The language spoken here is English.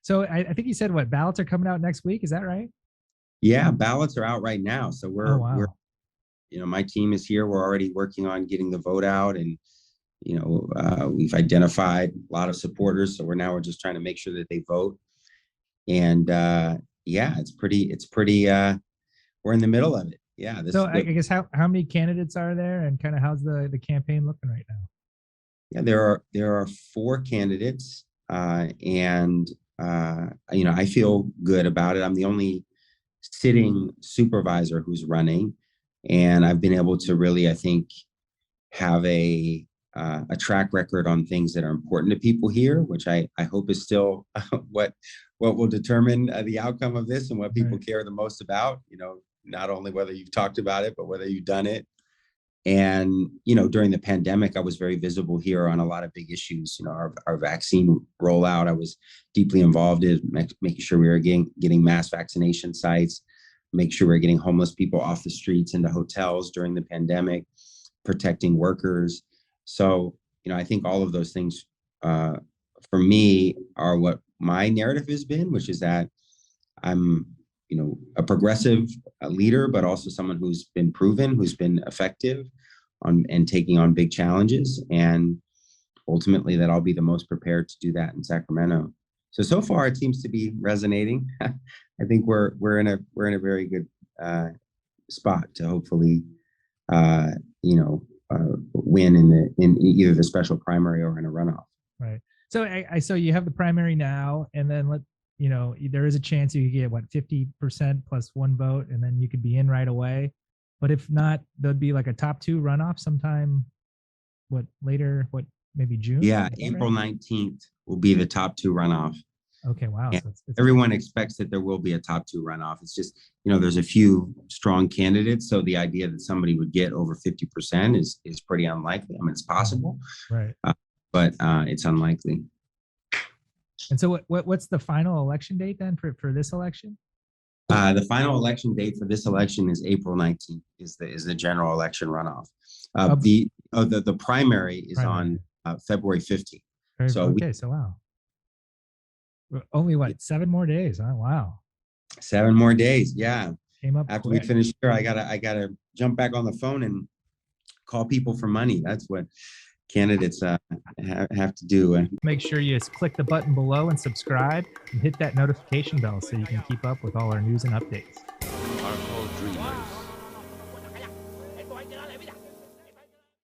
So I think you said what ballots are coming out next week. Is that right? Yeah, ballots are out right now. So Oh we're wow. my team is here. We're already working on getting the vote out, and we've identified a lot of supporters. So we're just trying to make sure that they vote. And yeah, it's pretty. We're in the middle of it. Yeah, So I guess how many candidates are there, and kind of how's the campaign looking right now? yeah, there are four candidates, and I feel good about it. I'm the only sitting supervisor who's running, and I've been able to really, I think, have a track record on things that are important to people here, which I hope is still what will determine the outcome of this and what people Right. care the most about. Not only whether you've talked about it, but whether you've done it. And during the pandemic, I was very visible here on a lot of big issues. Our vaccine rollout, I was deeply involved in making sure we were getting mass vaccination sites, make sure we're getting homeless people off the streets into hotels during the pandemic, protecting workers. So, I think all of those things for me are what my narrative has been, which is that I'm, a progressive leader, but also someone who's been proven, who's been effective on and taking on big challenges. And ultimately that I'll be the most prepared to do that in Sacramento. So far it seems to be resonating. I think we're in a very good spot to hopefully uh, win in either the special primary or in a runoff. Right. So so you have the primary now, and then there is a chance you could get what 50% plus one vote, and then you could be in right away. But if not, there'd be like a top two runoff sometime. What later? What maybe June? Yeah, Is that April right? 19th will be the top two runoff. Okay. Wow. And So it's everyone expects that there will be a top two runoff. It's just, there's a few strong candidates. So the idea that somebody would get over 50% is pretty unlikely. I mean, it's possible, right. but it's unlikely. And so what's the final election date then for this election? The final election date for this election is April 19th, is the general election runoff. The primary is Primary. on February 15th. So Okay. So wow. Only what 7 more days? Oh wow. 7 more days. Yeah. Came up After quick. we finish here, I gotta jump back on the phone and call people for money. That's what candidates have to do. Make sure you just click the button below and subscribe and hit that notification bell so you can keep up with all our news and updates.